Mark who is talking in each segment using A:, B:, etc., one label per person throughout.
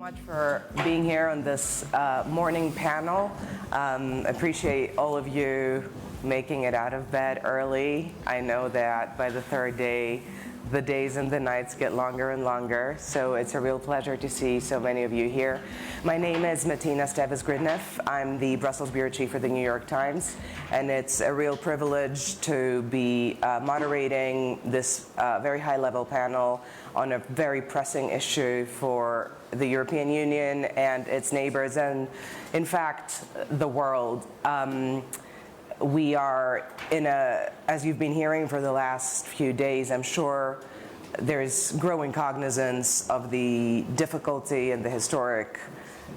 A: Much for being here on this morning panel. Appreciate all of you making it out of bed early. I know that by the third day, the days and the nights get longer and longer, so it's a real pleasure to see so many of you here. My name is Martina Steves-Gridneff. I'm the Brussels Bureau Chief for the New York Times, and it's a real privilege to be moderating this very high-level panel on a very pressing issue for the European Union and its neighbors, and in fact, the world. We are in as you've been hearing for the last few days, I'm sure there's growing cognizance of the difficulty and the historic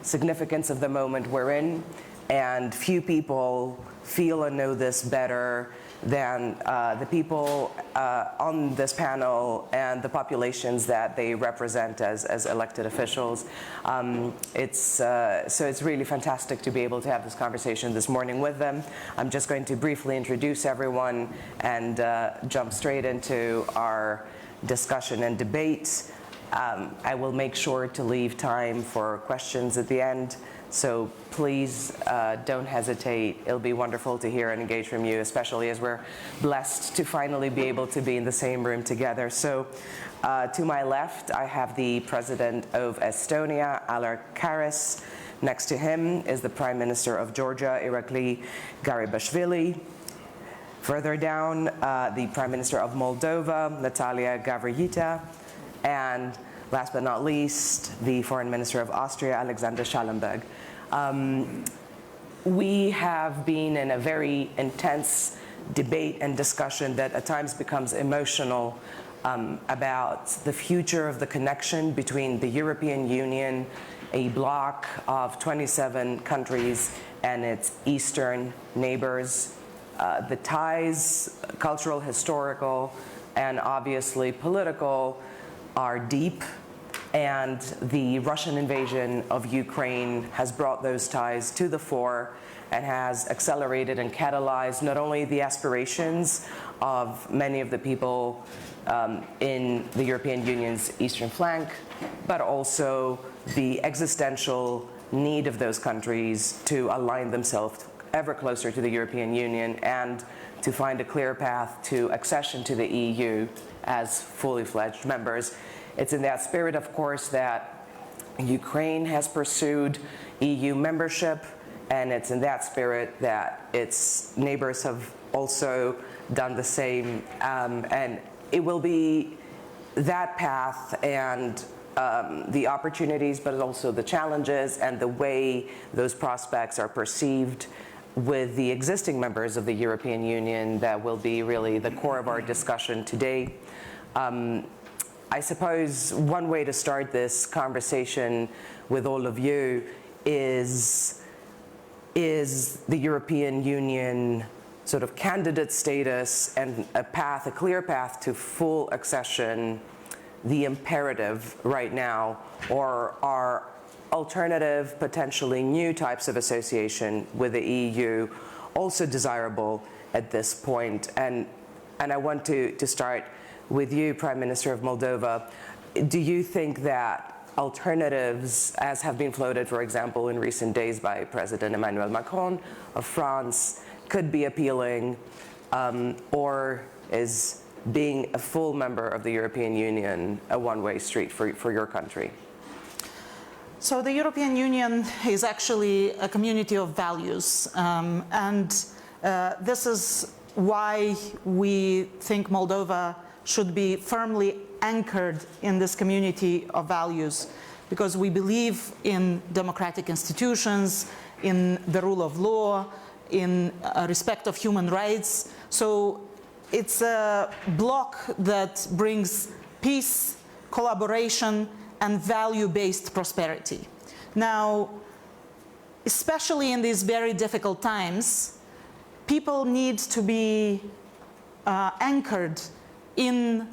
A: significance of the moment we're in, and few people feel and know this better than the people on this panel and the populations that they represent as elected officials. So it's really fantastic to be able to have this conversation this morning with them. I'm just going to briefly introduce everyone and jump straight into our discussion and debate. I will make sure to leave time for questions at the end. So please don't hesitate. It'll be wonderful to hear and engage from you, especially as we're blessed to finally be able to be in the same room together. So to my left, I have the President of Estonia, Alar Karis. Next to him is the Prime Minister of Georgia, Irakli Garibashvili. Further down, the Prime Minister of Moldova, Natalia Gavrilița. And last but not least, the Foreign Minister of Austria, Alexander Schallenberg. We have been in a very intense debate and discussion that at times becomes emotional about the future of the connection between the European Union, a bloc of 27 countries, and its eastern neighbors. The ties, cultural, historical, and obviously political, are deep, and the Russian invasion of Ukraine has brought those ties to the fore and has accelerated and catalyzed not only the aspirations of many of the people in the European Union's eastern flank, but also the existential need of those countries to align themselves ever closer to the European Union and to find a clear path to accession to the EU as fully fledged members. It's in that spirit, of course, that Ukraine has pursued EU membership, and it's in that spirit that its neighbors have also done the same. And it will be that path and the opportunities, but also the challenges and the way those prospects are perceived with the existing members of the European Union that will be really the core of our discussion today. I suppose one way to start this conversation with all of you is the European Union sort of candidate status and a clear path to full accession, the imperative right now, or are alternative, potentially new types of association with the EU also desirable at this point? And I want to start with you, Prime Minister of Moldova. Do you think that alternatives, as have been floated, for example, in recent days by President Emmanuel Macron of France, could be appealing, or is being a full member of the European Union a one-way street for your country?
B: So the European Union is actually a community of values, and this is why we think Moldova should be firmly anchored in this community of values, because we believe in democratic institutions, in the rule of law, in respect of human rights. So it's a bloc that brings peace, collaboration, and value-based prosperity. Now, especially in these very difficult times, people need to be anchored in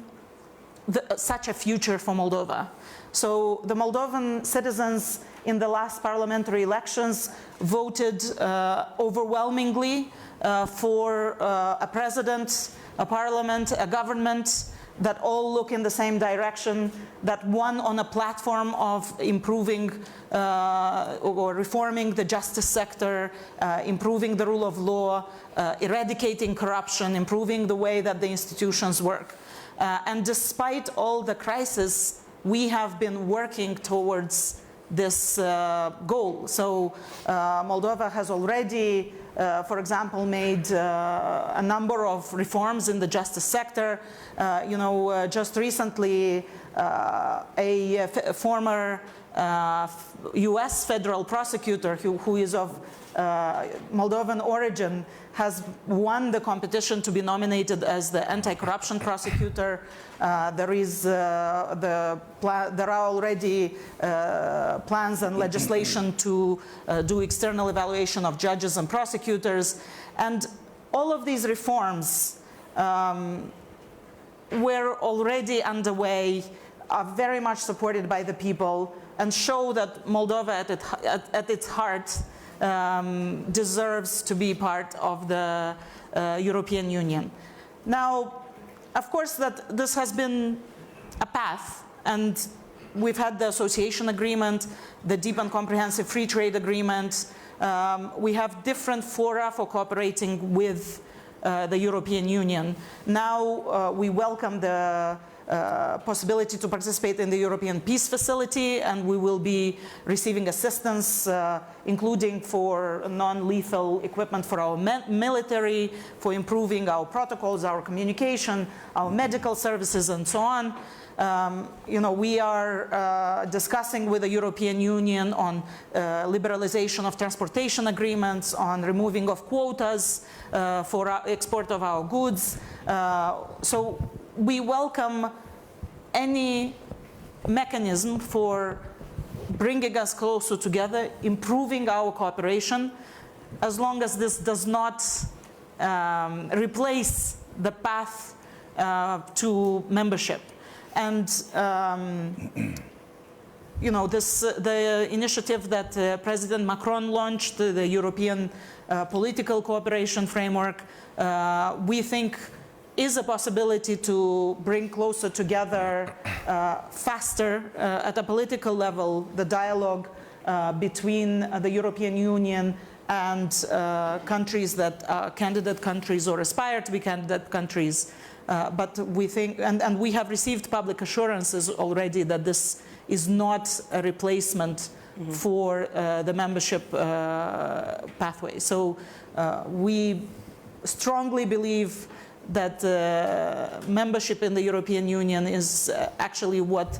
B: such a future for Moldova. So the Moldovan citizens in the last parliamentary elections voted overwhelmingly for a president, a parliament, a government that all look in the same direction, that one on a platform of improving or reforming the justice sector, improving the rule of law, eradicating corruption, improving the way that the institutions work. And despite all the crisis, we have been working towards this goal. So Moldova has already, for example, made a number of reforms in the justice sector. Just recently, a former US federal prosecutor who is of Moldovan origin has won the competition to be nominated as the anti-corruption prosecutor. There are already plans and legislation to do external evaluation of judges and prosecutors. And all of these reforms were already underway, are very much supported by the people, and show that Moldova at its heart deserves to be part of the European Union. Now, of course, that this has been a path, and we've had the association agreement, the deep and comprehensive free trade agreement. We have different fora for cooperating with the European Union. Now we welcome the possibility to participate in the European Peace Facility, and we will be receiving assistance, including for non-lethal equipment for our military, for improving our protocols, our communication, our medical services, and so on. We are discussing with the European Union on liberalization of transportation agreements, on removing of quotas for export of our goods. So we welcome any mechanism for bringing us closer together, improving our cooperation, as long as this does not replace the path to membership. And the initiative that President Macron launched, the European Political Cooperation Framework, we think is a possibility to bring closer together, faster, at a political level, the dialogue between the European Union and countries that are candidate countries or aspire to be candidate countries. But we think, and we have received public assurances already that this is not a replacement for the membership pathway. So we strongly believe that membership in the European Union is actually what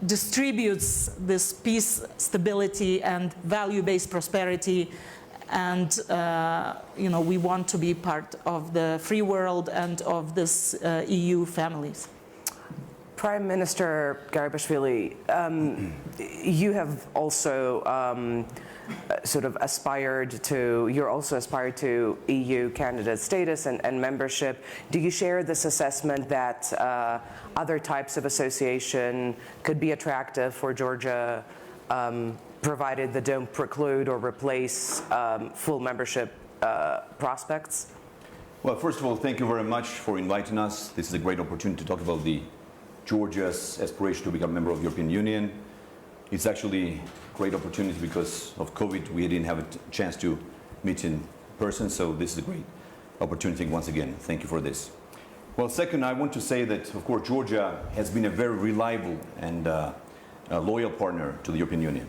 B: distributes this peace, stability, and value-based prosperity. And we want to be part of the free world and of this EU families.
A: Prime Minister Gavrilița, you have also you're also aspired to EU candidate status and membership. Do you share this assessment that other types of association could be attractive for Georgia, provided they don't preclude or replace full membership prospects?
C: Well, first of all, thank you very much for inviting us. This is a great opportunity to talk about Georgia's aspiration to become a member of the European Union. It's actually a great opportunity because of COVID. We didn't have a chance to meet in person, so this is a great opportunity once again. Thank you for this. Well, second, I want to say that, of course, Georgia has been a very reliable and loyal partner to the European Union.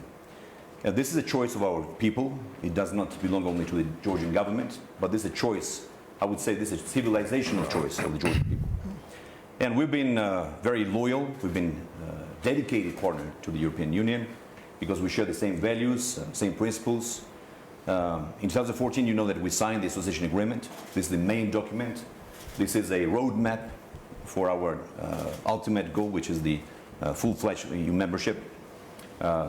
C: This is a choice of our people. It does not belong only to the Georgian government, but this is a choice. I would say this is a civilizational choice of the Georgian people. And we've been very loyal. We've been a dedicated partner to the European Union because we share the same values, same principles. In 2014, you know that we signed the association agreement. This is the main document. This is a roadmap for our ultimate goal, which is the full-fledged EU membership.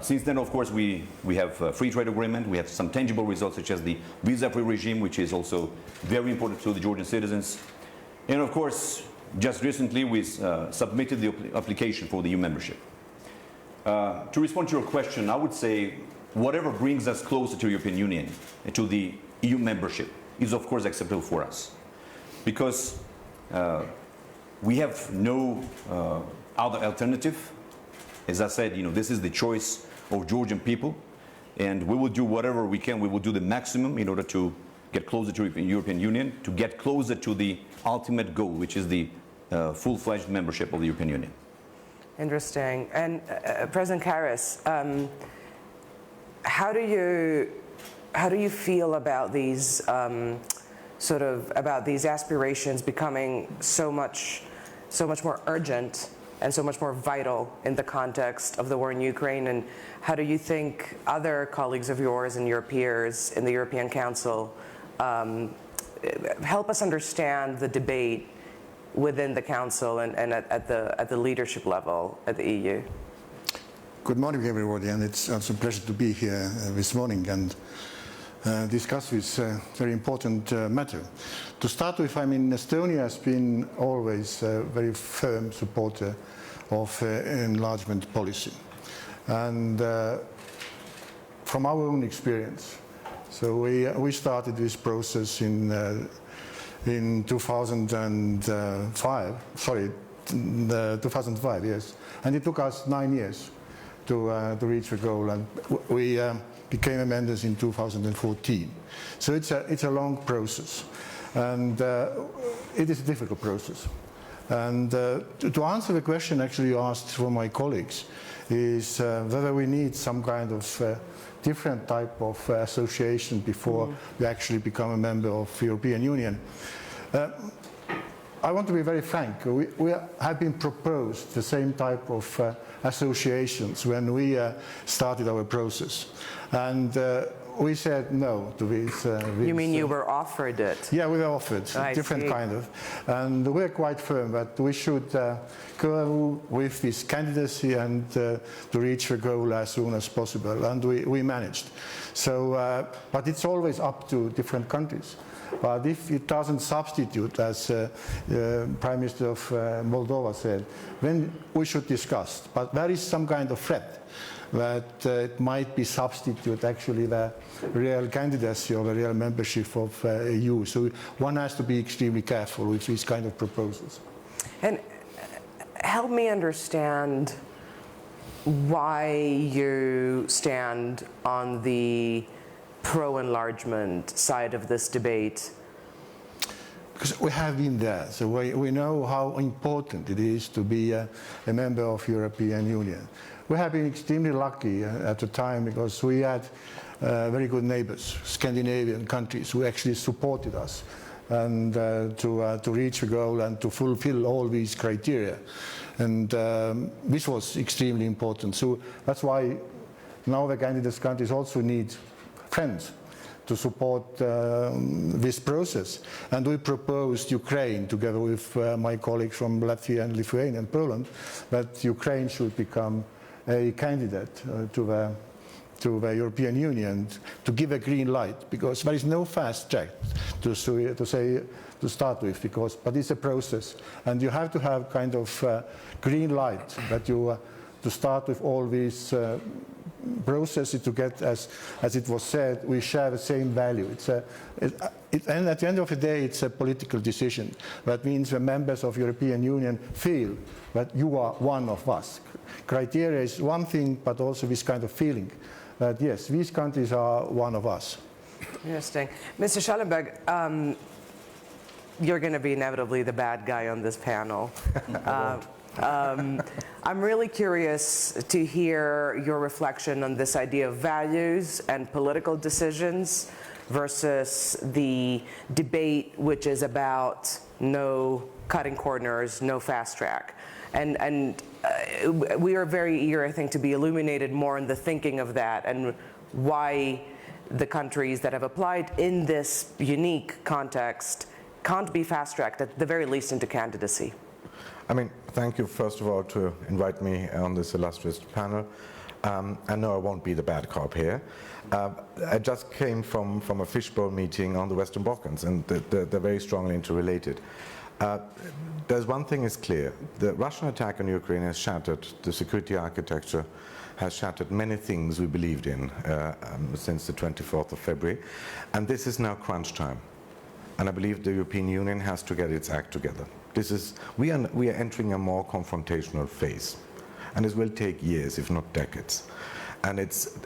C: Since then, of course, we have a free trade agreement. We have some tangible results, such as the visa-free regime, which is also very important to the Georgian citizens. And of course, just recently, we submitted the application for the EU membership. To respond to your question, I would say whatever brings us closer to the European Union, to the EU membership, is of course acceptable for us. Because we have no other alternative. As I said, this is the choice of Georgian people, and we will do whatever we can. We will do the maximum in order to get closer to the European Union, to get closer to the ultimate goal, which is the full-fledged membership of the European Union.
A: Interesting. And President Karas, how do you feel about these about these aspirations becoming so much more urgent and so much more vital in the context of the war in Ukraine? And how do you think other colleagues of yours and your peers in the European Council help us understand the debate within the Council and at the leadership level at the EU?
D: Good morning, everybody, and it's a pleasure to be here this morning and discuss this very important matter. To start with, Estonia has been always a very firm supporter of enlargement policy. And from our own experience, so we started this process in 2005, 2005, yes. And it took us 9 years to reach the goal, and we became members in 2014. So it's a long process, and it is a difficult process. And to answer the question actually you asked from my colleagues is whether we need some kind of different type of association before we actually become a member of the European Union. I want to be very frank. We have been proposed the same type of associations when we started our process. And we said no to this.
A: You mean you were offered it?
D: Yeah, we were offered, different kind of. And we're quite firm that we should go with this candidacy and to reach the goal as soon as possible. And we managed. So, but it's always up to different countries. But if it doesn't substitute, as Prime Minister of Moldova said, then we should discuss. But there is some kind of threat that it might be substitute actually the real candidacy or the real membership of EU. So one has to be extremely careful with these kind of proposals.
A: And help me understand why you stand on the pro-enlargement side of this debate.
D: Because we have been there, so we know how important it is to be a member of the European Union. We have been extremely lucky at the time because we had very good neighbors, Scandinavian countries, who actually supported us and to reach the goal and to fulfill all these criteria. And this was extremely important. So that's why now the candidate countries also need friends to support this process. And we proposed Ukraine, together with my colleagues from Latvia and Lithuania and Poland, that Ukraine should become a candidate to the European Union, to give a green light, because there is no fast track to start with, but it's a process, and you have to have kind of green light that you to start with all these processes to get, as it was said, we share the same value. And at the end of the day, it's a political decision. That means the members of the European Union feel that you are one of us. Criteria is one thing, but also this kind of feeling that, yes, these countries are one of us.
A: Interesting. Mr. Schallenberg, you're going to be inevitably the bad guy on this panel. I'm really curious to hear your reflection on this idea of values and political decisions versus the debate which is about no cutting corners, no fast track. And we are very eager, I think, to be illuminated more in the thinking of that and why the countries that have applied in this unique context can't be fast-tracked, at the very least, into candidacy.
E: Thank you, first of all, to invite me on this illustrious panel. I know I won't be the bad cop here. I just came from a fishbowl meeting on the Western Balkans, and they're very strongly interrelated. There's one thing is clear. The Russian attack on Ukraine has shattered the security architecture, has shattered many things we believed in since the 24th of February. And this is now crunch time. And I believe the European Union has to get its act together. We are entering a more confrontational phase, and this will take years, if not decades. And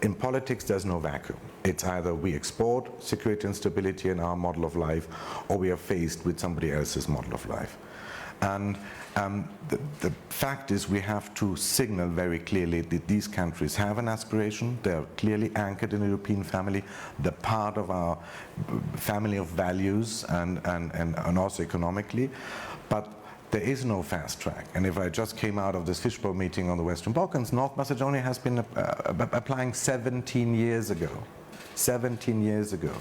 E: in politics, there's no vacuum. It's either we export security and stability in our model of life, or we are faced with somebody else's model of life. And the fact is, we have to signal very clearly that these countries have an aspiration. They are clearly anchored in the European family. They're part of our family of values and also economically. But there is no fast track. And if I just came out of this fishbowl meeting on the Western Balkans, North Macedonia has been applying 17 years ago. 17 years ago.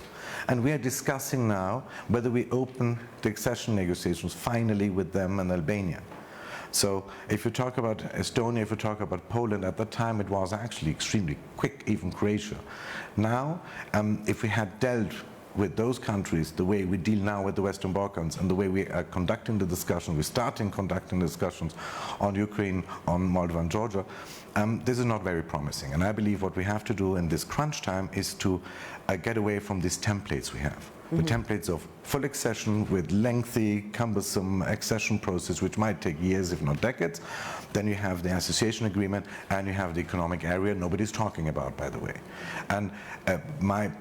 E: And we are discussing now whether we open the accession negotiations finally with them and Albania. So if you talk about Estonia, if you talk about Poland, at that time it was actually extremely quick, even Croatia. Now, if we had dealt with those countries the way we deal now with the Western Balkans and the way we are conducting the discussion, we're starting conducting discussions on Ukraine, on Moldova and Georgia, this is not very promising. And I believe what we have to do in this crunch time is to get away from these templates we have. The templates of full accession with lengthy, cumbersome accession process, which might take years, if not decades. Then you have the association agreement, and you have the economic area nobody's talking about, by the way. And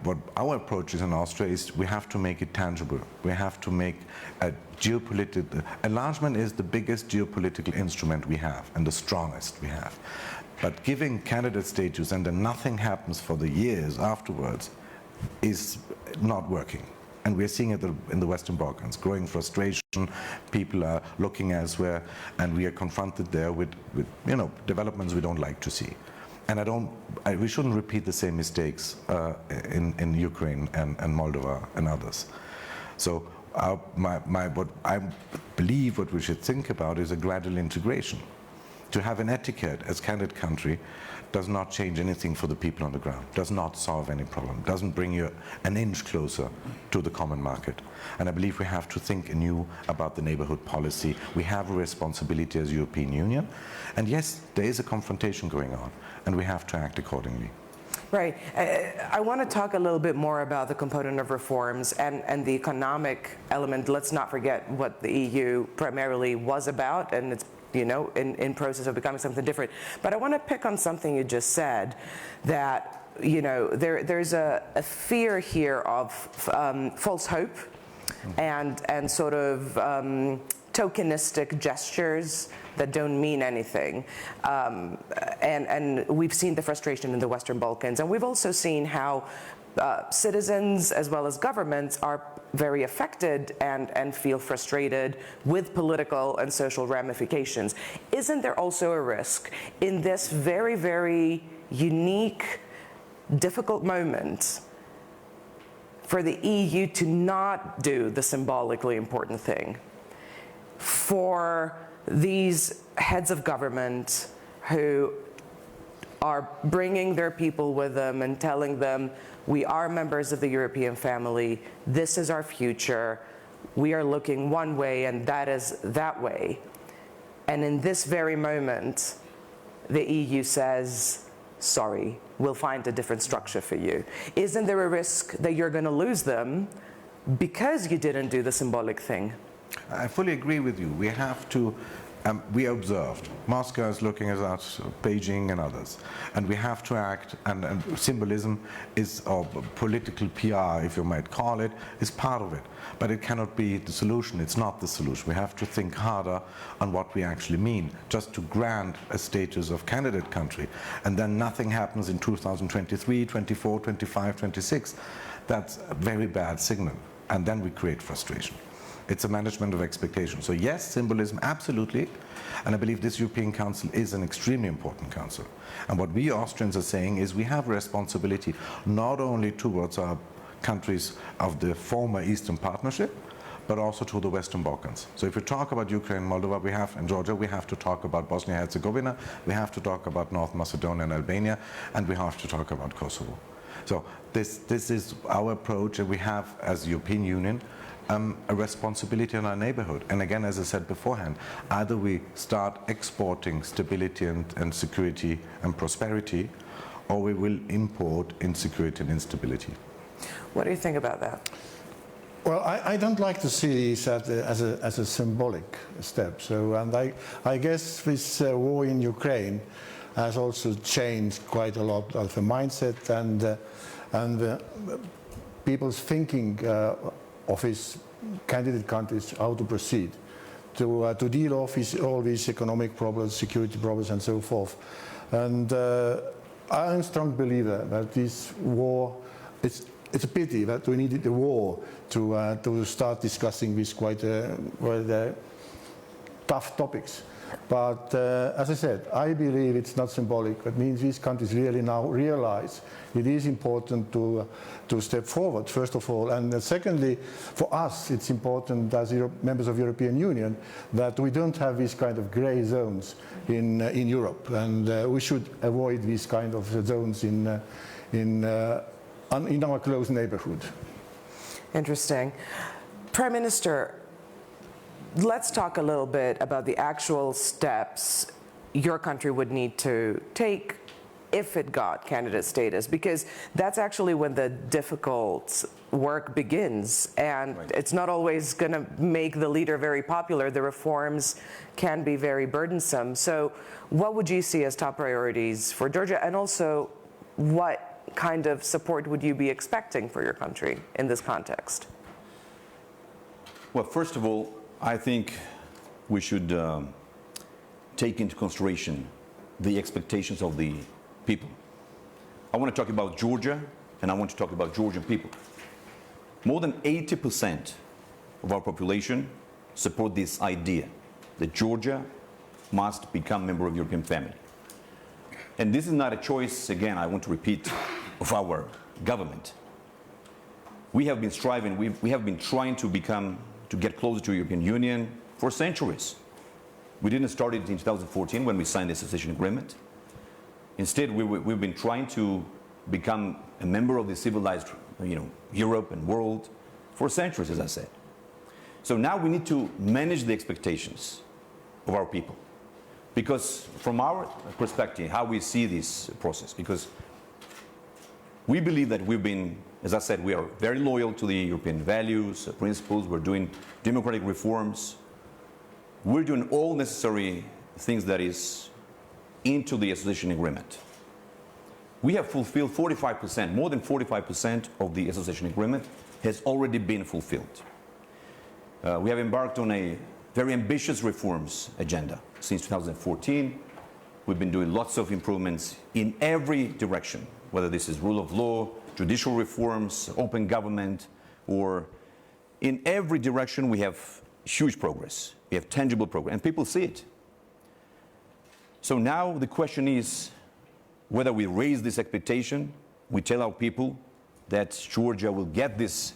E: what our approach is in Austria is we have to make it tangible. We have to make a geopolitical, enlargement is the biggest geopolitical instrument we have, and the strongest we have. But giving candidate status and then nothing happens for the years afterwards is not working. And we're seeing it in the Western Balkans, growing frustration, people are looking elsewhere, and we are confronted there with developments we don't like to see. And we shouldn't repeat the same mistakes in Ukraine and Moldova and others. So what I believe what we should think about is a gradual integration. To have an etiquette as candidate country does not change anything for the people on the ground, does not solve any problem, doesn't bring you an inch closer to the common market. And I believe we have to think anew about the neighborhood policy. We have a responsibility as European Union. And yes, there is a confrontation going on, and we have to act accordingly.
A: Right. I want to talk a little bit more about the component of reforms and the economic element. Let's not forget what the EU primarily was about, and it's in process of becoming something different. But I want to pick on something you just said, that there's a fear here of false hope and sort of tokenistic gestures that don't mean anything. And we've seen the frustration in the Western Balkans, and we've also seen how citizens as well as governments are very affected and feel frustrated with political and social ramifications. Isn't there also a risk in this very, very unique, difficult moment for the EU to not do the symbolically important thing? For these heads of government who are bringing their people with them and telling them, we are members of the European family, this is our future, we are looking one way and that is that way. And in this very moment, the EU says, sorry, we'll find a different structure for you. Isn't there a risk that you're going to lose them because you didn't do the symbolic thing?
E: I fully agree with you. We have to we observed. Moscow is looking at us, Beijing and others. And we have to act, and symbolism is, or political PR, if you might call it, is part of it. But it cannot be the solution. It's not the solution. We have to think harder on what we actually mean. Just to grant a status of candidate country, and then nothing happens in 2023, 24, 25, 26. That's a very bad signal. And then we create frustration. It's a management of expectations. So yes, symbolism, absolutely. And I believe this European Council is an extremely important council. And what we Austrians are saying is we have a responsibility not only towards our countries of the former Eastern Partnership, but also to the Western Balkans. So if we talk about Ukraine, Moldova, and Georgia, we have to talk about Bosnia-Herzegovina, we have to talk about North Macedonia and Albania, and we have to talk about Kosovo. So this is our approach, and we have, as the European Union, a responsibility in our neighborhood. And again, as I said beforehand, either we start exporting stability and security and prosperity, or we will import insecurity and instability.
A: What do you think about that?
D: Well, I don't like to see this as a symbolic step. So, and I guess this war in Ukraine has also changed quite a lot of the mindset and people's thinking of these candidate countries, how to proceed, to deal with all these economic problems, security problems, and so forth. And I'm a strong believer that this war, it's a pity that we needed the war to start discussing these quite tough topics. But as I said, I believe it's not symbolic. That means these countries really now realize it is important to step forward, first of all. And secondly, for us, it's important as members of the European Union that we don't have these kind of grey zones in Europe. And we should avoid these kind of zones in our close neighborhood.
A: Interesting. Prime Minister, let's talk a little bit about the actual steps your country would need to take if it got candidate status, because that's actually when the difficult work begins, and it's not always going to make the leader very popular. The reforms can be very burdensome. So what would you see as top priorities for Georgia, and also what kind of support would you be expecting for your country in this context?
C: Well, first of all, I think we should take into consideration the expectations of the people. I want to talk about Georgia, and I want to talk about Georgian people. More than 80% of our population support this idea that Georgia must become a member of the European family. And this is not a choice, again, I want to repeat, of our government. We have been striving, we have been trying to get closer to the European Union for centuries. We didn't start it in 2014 when we signed the association agreement. Instead, we've been trying to become a member of the civilized, Europe and world for centuries, as I said. So now we need to manage the expectations of our people. Because from our perspective, how we see this process, because we believe that we've been, as I said, we are very loyal to the European values, principles, we're doing democratic reforms. We're doing all necessary things that is into the association agreement. We have fulfilled 45%, more than 45% of the association agreement has already been fulfilled. We have embarked on a very ambitious reforms agenda since 2014. We've been doing lots of improvements in every direction, whether this is rule of law, judicial reforms, open government, or in every direction we have huge progress. We have tangible progress, and people see it. So now the question is whether we raise this expectation, we tell our people that Georgia will get this,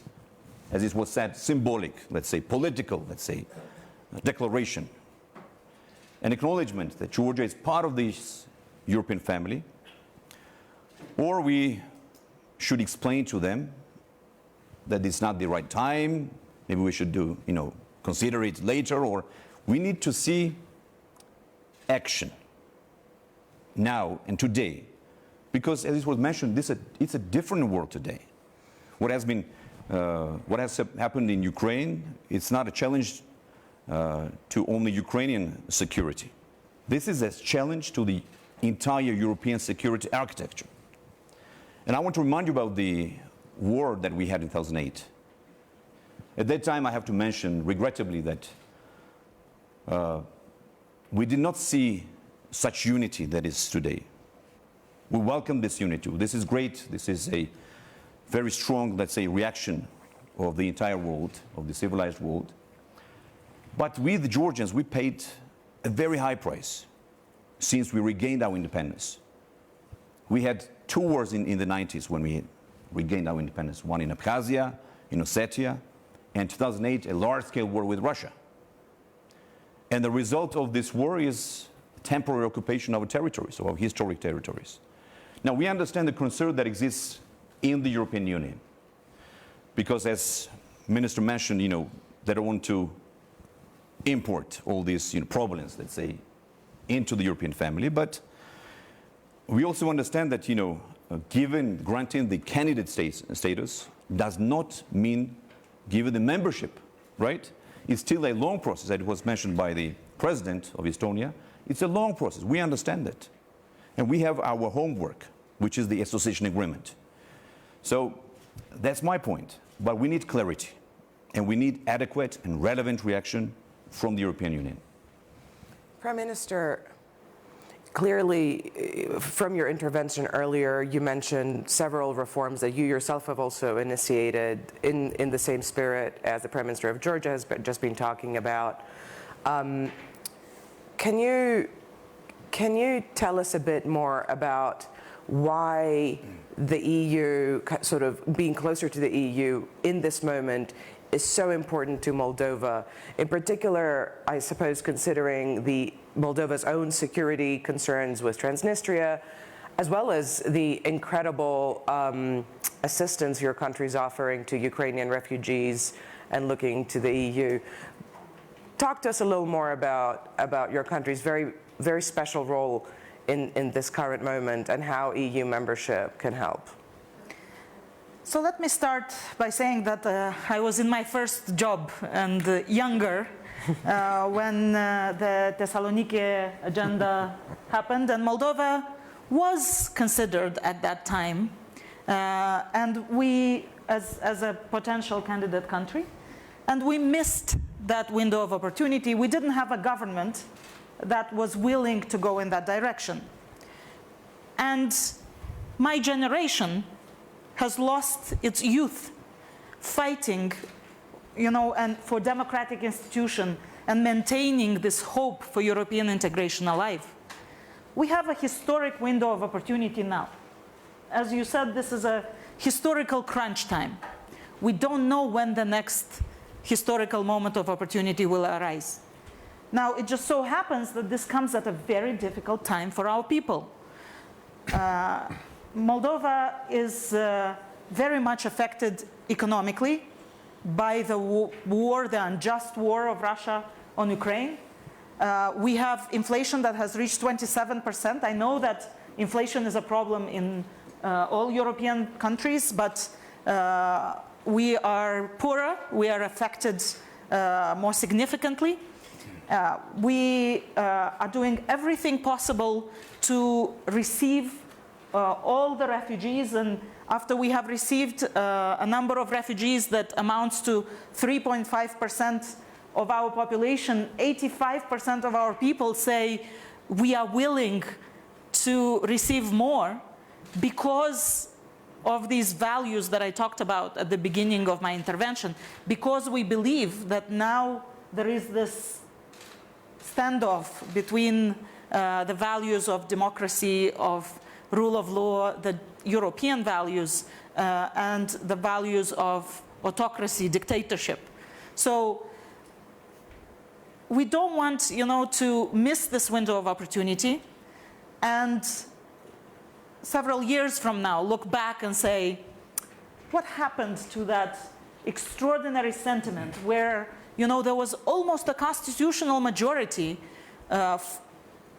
C: as it was said, symbolic, let's say, political, let's say, declaration, an acknowledgement that Georgia is part of this European family, or we should explain to them that it's not the right time, maybe we should consider it later, or we need to see action now and today. Because as it was mentioned, it's a different world today. What has happened in Ukraine, it's not a challenge to only Ukrainian security. This is a challenge to the entire European security architecture. And I want to remind you about the war that we had in 2008. At that time, I have to mention, regrettably, that we did not see such unity that is today. We welcome this unity. This is great. This is a very strong, let's say, reaction of the entire world, of the civilized world. But we, the Georgians, we paid a very high price since we regained our independence. We had two wars in the 90s when we regained our independence, one in Abkhazia, in Ossetia, and 2008, a large-scale war with Russia. And the result of this war is temporary occupation of our territories, of our historic territories. Now, we understand the concern that exists in the European Union, because as Minister mentioned, they don't want to import all these problems, let's say, into the European family. But we also understand that, granting the candidate status does not mean given the membership, right? It's still a long process, as it was mentioned by the president of Estonia. It's a long process. We understand that. And we have our homework, which is the association agreement. So that's my point. But we need clarity. And we need adequate and relevant reaction from the European Union.
A: Prime Minister, clearly, from your intervention earlier, you mentioned several reforms that you yourself have also initiated in the same spirit as the Prime Minister of Georgia has just been talking about. Can you tell us a bit more about why the EU, sort of being closer to the EU in this moment, is so important to Moldova? In particular, I suppose, considering Moldova's own security concerns with Transnistria, as well as the incredible assistance your country is offering to Ukrainian refugees and looking to the EU. Talk to us a little more about your country's very, very special role in this current moment and how EU membership can help.
B: So let me start by saying that I was in my first job and younger when the Thessaloniki agenda happened, and Moldova was considered at that time, and we as a potential candidate country, and we missed that window of opportunity. We didn't have a government that was willing to go in that direction. And my generation has lost its youth fighting, and for democratic institution and maintaining this hope for European integration alive. We have a historic window of opportunity now. As you said, this is a historical crunch time. We don't know when the next historical moment of opportunity will arise. Now, it just so happens that this comes at a very difficult time for our people. Moldova is very much affected economically by the war, the unjust war of Russia on Ukraine. We have inflation that has reached 27%. I know that inflation is a problem in all European countries, but we are poorer, we are affected more significantly. We are doing everything possible to receive all the refugees, and after we have received a number of refugees that amounts to 3.5% of our population, 85% of our people say we are willing to receive more because of these values that I talked about at the beginning of my intervention, because we believe that now there is this standoff between the values of democracy, of rule of law, the European values, and the values of autocracy, dictatorship. So we don't want, to miss this window of opportunity, and several years from now look back and say, what happened to that extraordinary sentiment where, there was almost a constitutional majority,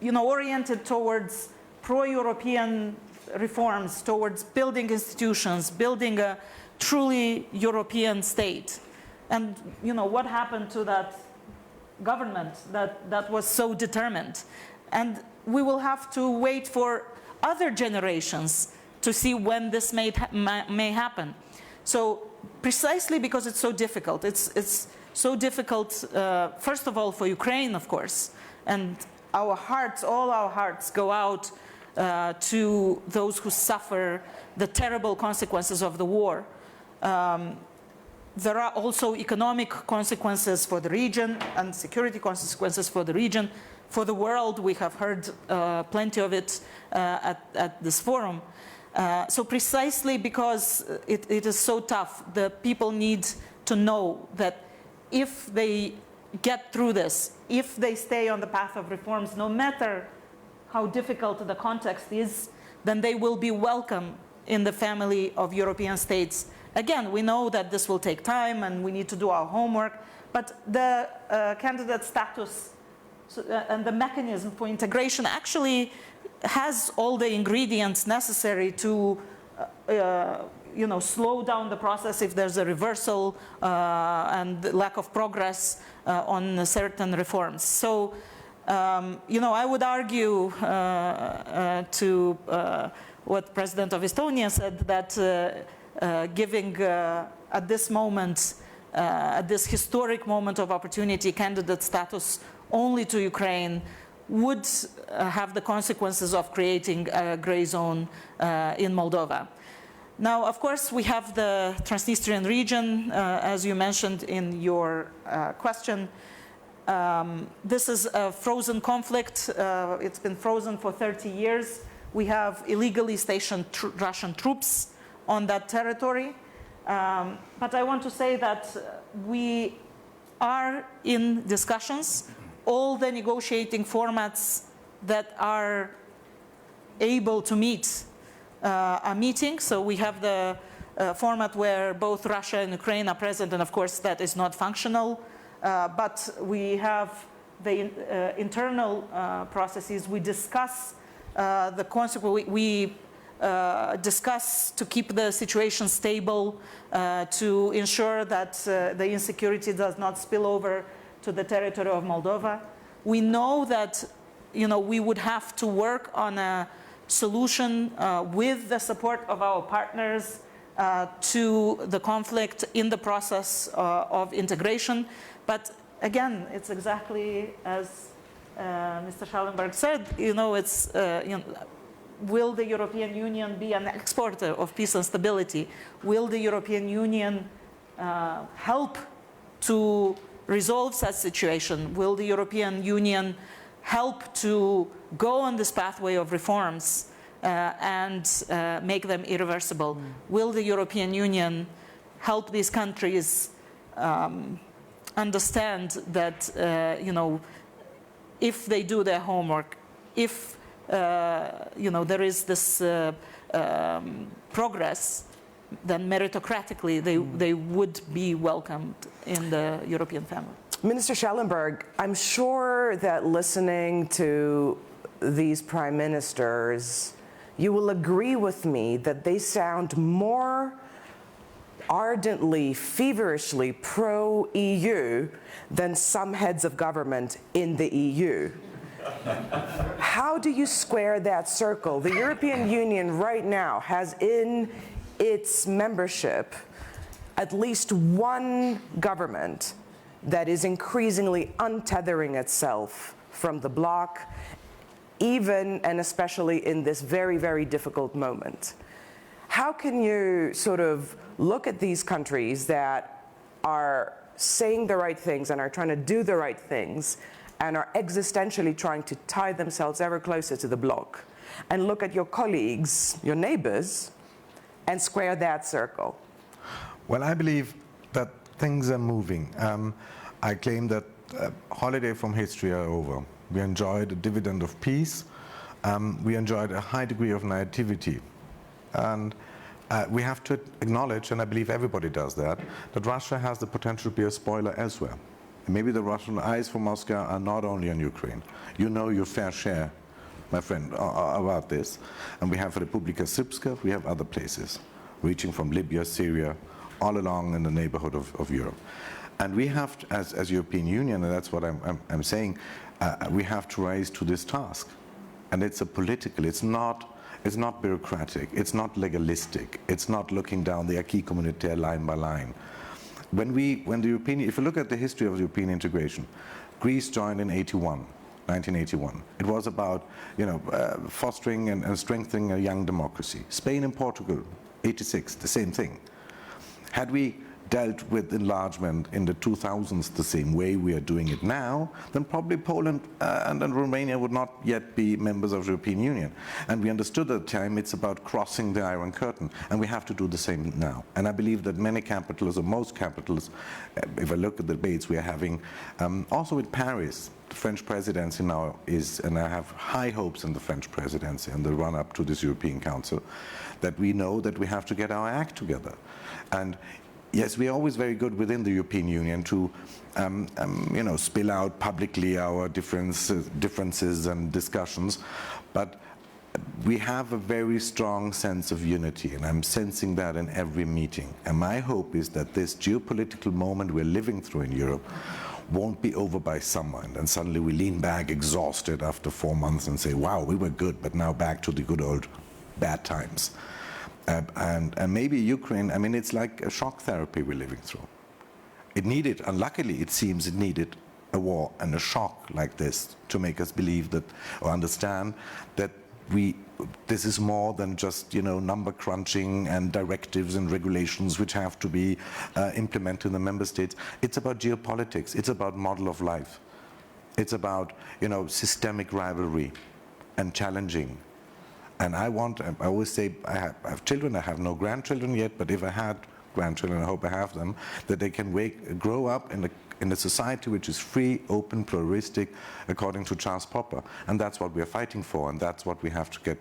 B: oriented towards pro-European reforms, towards building institutions, building a truly European state. And, what happened to that government that was so determined? And we will have to wait for other generations to see when this may happen. So precisely because it's so difficult, it's so difficult, first of all, for Ukraine, of course, and our hearts, all our hearts go out to those who suffer the terrible consequences of the war. There are also economic consequences for the region and security consequences for the region, for the world. We have heard plenty of it at this forum. So precisely because it is so tough, the people need to know that if they get through this, if they stay on the path of reforms, no matter how difficult the context is, then they will be welcome in the family of European states. Again, we know that this will take time and we need to do our homework, but the candidate status and the mechanism for integration actually has all the ingredients necessary to slow down the process if there's a reversal and lack of progress on certain reforms. So, I would argue to what President of Estonia said, that giving at this moment, at this historic moment of opportunity, candidate status only to Ukraine would have the consequences of creating a gray zone in Moldova. Now, of course, we have the Transnistrian region, as you mentioned in your question. This is a frozen conflict. It's been frozen for 30 years. We have illegally stationed Russian troops on that territory. But I want to say that we are in discussions. All the negotiating formats that are able to meet a meeting. So we have the format where both Russia and Ukraine are present, and of course that is not functional. But we have the internal processes. We discuss the consequence. We discuss to keep the situation stable, to ensure that the insecurity does not spill over to the territory of Moldova. We know that we would have to work on a solution with the support of our partners to the conflict in the process of integration. But again, it's exactly as Mr. Schallenberg said, it's will the European Union be an exporter of peace and stability? Will the European Union help to resolve such situation? Will the European Union help to go on this pathway of reforms and make them irreversible? Will the European Union help these countries understand that, if they do their homework, if there is this progress, then meritocratically they would be welcomed in the European family.
A: Minister Schallenberg, I'm sure that listening to these prime ministers, you will agree with me that they sound more ardently, feverishly pro-EU than some heads of government in the EU. How do you square that circle? The European Union right now has in its membership at least one government that is increasingly untethering itself from the bloc, even and especially in this very, very difficult moment. How can you sort of look at these countries that are saying the right things and are trying to do the right things and are existentially trying to tie themselves ever closer to the bloc, and look at your colleagues, your neighbors, and square that circle?
E: Well, I believe that things are moving. I claim that holiday from history are over. We enjoyed a dividend of peace. We enjoyed a high degree of naivety. And we have to acknowledge, and I believe everybody does that Russia has the potential to be a spoiler elsewhere. Maybe the Russian eyes for Moscow are not only on Ukraine. You know your fair share, my friend, about this. And we have Republika Srpska, we have other places, reaching from Libya, Syria, all along in the neighborhood of Europe. And we have, to, as European Union, and that's what I'm saying, we have to rise to this task. And it's a political, it's not bureaucratic, it's not legalistic, it's not looking down the acquis communautaire line by line. When the European, if you look at the history of European integration, Greece joined in 1981. It was about fostering and strengthening a young democracy. Spain and Portugal, 86, the same thing. Had we dealt with enlargement in the 2000s the same way we are doing it now, then probably Poland and Romania would not yet be members of the European Union. And we understood at the time it's about crossing the Iron Curtain, and we have to do the same now. And I believe that many capitals, or most capitals, if I look at the debates we are having, also with Paris, the French presidency now is, and I have high hopes in the French presidency and the run-up to this European Council, that we know that we have to get our act together. And yes, we are always very good within the European Union to, spill out publicly our differences and discussions, but we have a very strong sense of unity, and I'm sensing that in every meeting. And my hope is that this geopolitical moment we're living through in Europe won't be over by summer, and then suddenly we lean back exhausted after 4 months and say, wow, we were good, but now back to the good old bad times. And maybe Ukraine, I mean, it's like a shock therapy we're living through. It needed, unluckily it seems it needed a war and a shock like this to make us believe that, or understand that this is more than just, you know, number crunching and directives and regulations which have to be implemented in the member states. It's about geopolitics. It's about model of life. It's about, you know, systemic rivalry and challenging. And I always say, I have children, I have no grandchildren yet, but if I had grandchildren, I hope I have them, that they can grow up in a society which is free, open, pluralistic, according to Charles Popper. And that's what we are fighting for, and that's what we have to get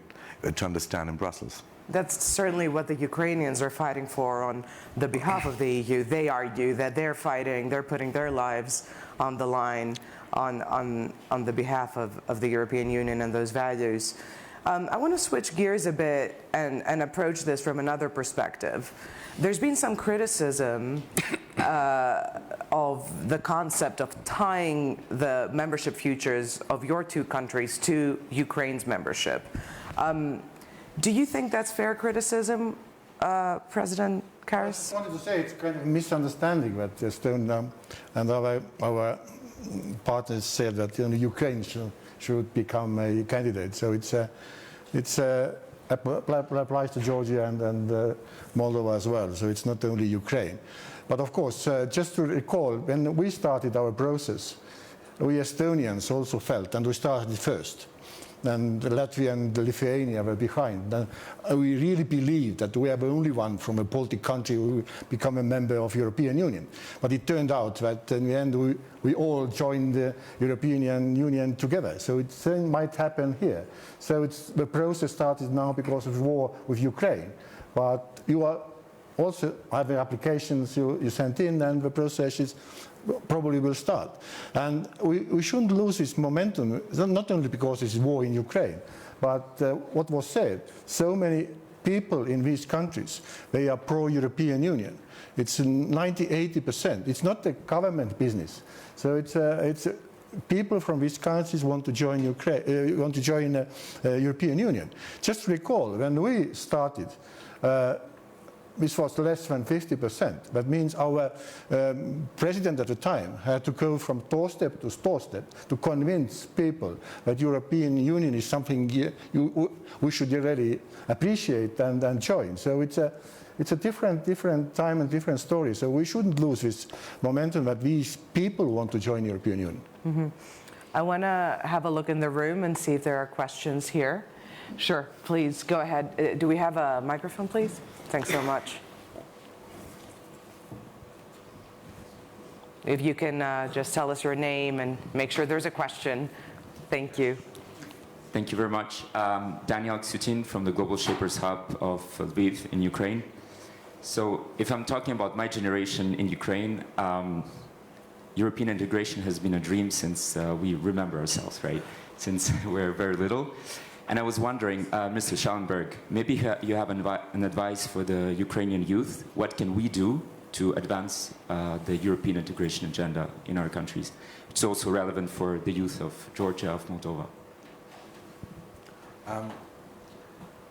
E: to understand in Brussels.
A: That's certainly what the Ukrainians are fighting for on the behalf of the EU. They argue that they're fighting, they're putting their lives on the line on the behalf of the European Union and those values. I want to switch gears a bit and approach this from another perspective. There's been some criticism of the concept of tying the membership futures of your two countries to Ukraine's membership. Do you think that's fair criticism, President Karas?
D: I wanted to say it's kind of a misunderstanding that Estonia and our partners said that, you know, Ukraine should become a candidate. So it applies to Georgia and Moldova as well. So it's not only Ukraine. But of course, just to recall, when we started our process, we Estonians also felt, and we started first, and Latvia and Lithuania were behind. And we really believed that we are the only one from a Baltic country who become a member of European Union. But it turned out that in the end we all joined the European Union together. So it might happen here. So the process started now because of war with Ukraine. But you are also have the applications you sent in, and the process probably will start. And we shouldn't lose this momentum, not only because it's war in Ukraine, but what was said, so many people in these countries, they are pro-European Union. It's 90–80%. It's not a government business. So it's people from these countries want to join European Union. Just recall, when we started, this was less than 50%. That means our president at the time had to go from doorstep to doorstep to convince people that European Union is something we should really appreciate and join. So it's a different time and different story. So we shouldn't lose this momentum that these people want to join European Union.
A: Mm-hmm. I want to have a look in the room and see if there are questions here. Sure, please go ahead. Do we have a microphone, please? Thanks so much. If you can just tell us your name and make sure there's a question. Thank you.
F: Thank you very much. Daniel Ksutin from the Global Shapers Hub of Lviv in Ukraine. So if I'm talking about my generation in Ukraine, European integration has been a dream since we remember ourselves, right? Since we're very little. And I was wondering, Mr. Schallenberg, maybe you have an advice for the Ukrainian youth. What can we do to advance the European integration agenda in our countries? It's also relevant for the youth of Georgia, of Moldova.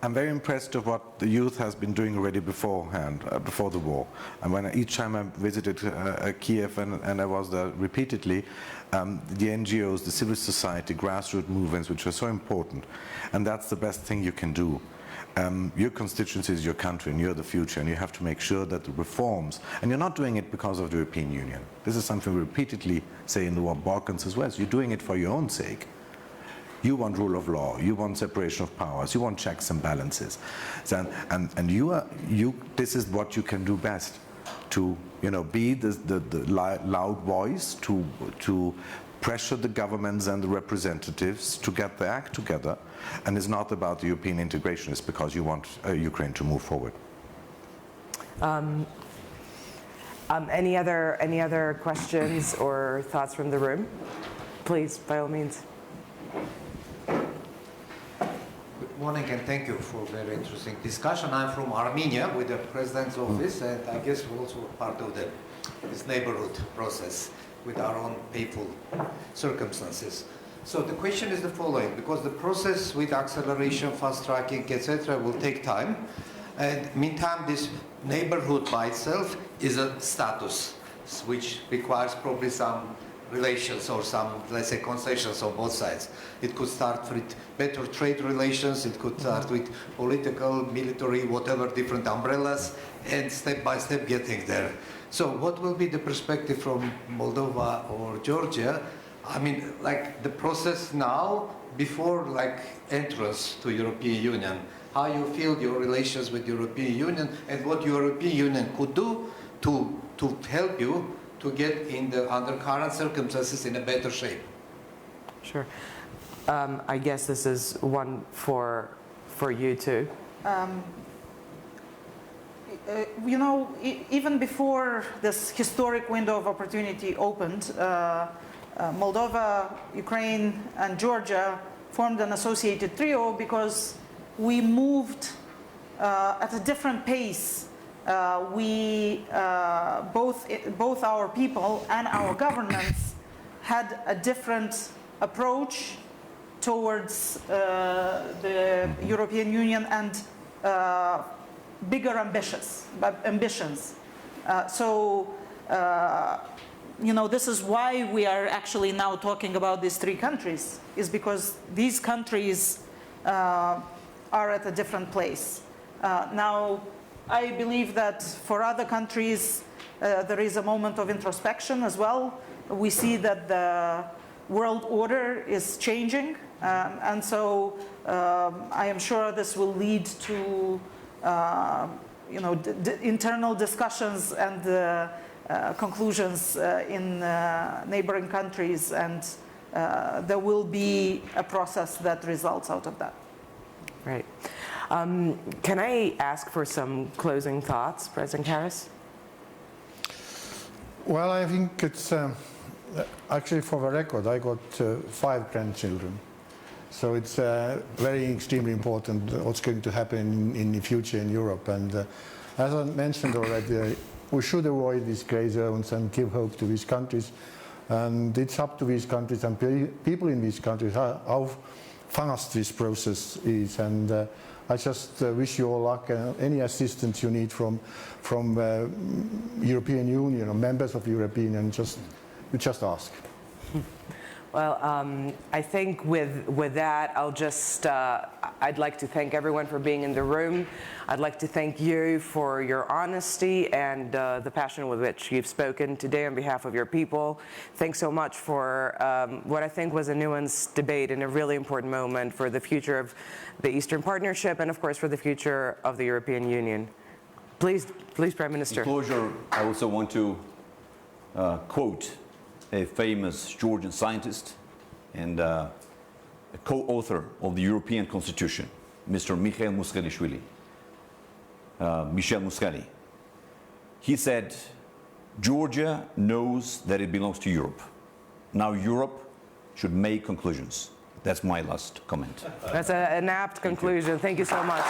E: I'm very impressed of what the youth has been doing already beforehand, before the war. And each time I visited Kiev, and I was there repeatedly, the NGOs, the civil society, grassroots movements, which are so important. And that's the best thing you can do. Your constituency is your country, and you're the future, and you have to make sure that the reforms, and you're not doing it because of the European Union. This is something we repeatedly say in the Balkans as well. So you're doing it for your own sake. You want rule of law, you want separation of powers, you want checks and balances. So, and this is what you can do best, to be the loud voice, to pressure the governments and the representatives to get their act together. And it's not about the European integration, it's because you want Ukraine to move forward.
A: Any other questions or thoughts from the room? Please, by all means.
G: morning, and thank you for a very interesting discussion. I'm from Armenia with the President's Office, and I guess we're also part of this neighborhood process with our own painful circumstances. So the question is the following, because the process with acceleration, fast tracking, etc. will take time, and meantime this neighborhood by itself is a status which requires probably some relations or some, let's say, concessions on both sides. It could start with better trade relations, it could start with political, military, whatever, different umbrellas, and step by step getting there. So what will be the perspective from Moldova or Georgia? I mean, like the process now, before like entrance to European Union, how you feel your relations with European Union and what European Union could do to help you to get in the under current circumstances in a better shape.
A: Sure. I guess this is one for you too.
B: You know, even before this historic window of opportunity opened, Moldova, Ukraine, and Georgia formed an associated trio because we moved at a different pace. Both our people and our governments had a different approach towards the European Union and bigger ambitions. You know, this is why we are actually now talking about these three countries, is because these countries are at a different place. Now, I believe that for other countries, there is a moment of introspection as well. We see that the world order is changing, and so I am sure this will lead to you know, internal discussions and conclusions in neighboring countries, and there will be a process that results out of that.
A: Right. Can I ask for some closing thoughts, President Karas?
D: Well, I think it's actually, for the record, I got 5 grandchildren. So it's very extremely important what's going to happen in the future in Europe. And as I mentioned already, we should avoid these grey zones and give hope to these countries. And it's up to these countries and people in these countries how fast this process is. And I just wish you all luck and any assistance you need from European Union or members of the European Union, you just ask.
A: Well, I think with that, I'll just, I'd like to thank everyone for being in the room. I'd like to thank you for your honesty and the passion with which you've spoken today on behalf of your people. Thanks so much for what I think was a nuanced debate and a really important moment for the future of the Eastern Partnership and, of course, for the future of the European Union. Please, Prime Minister.
C: In closure, I also want to quote a famous Georgian scientist and a co-author of the European Constitution, Mr. Michel Muscali. He said, Georgia knows that it belongs to Europe. Now Europe should make conclusions. That's my last comment.
A: That's an apt conclusion. Thank you so much.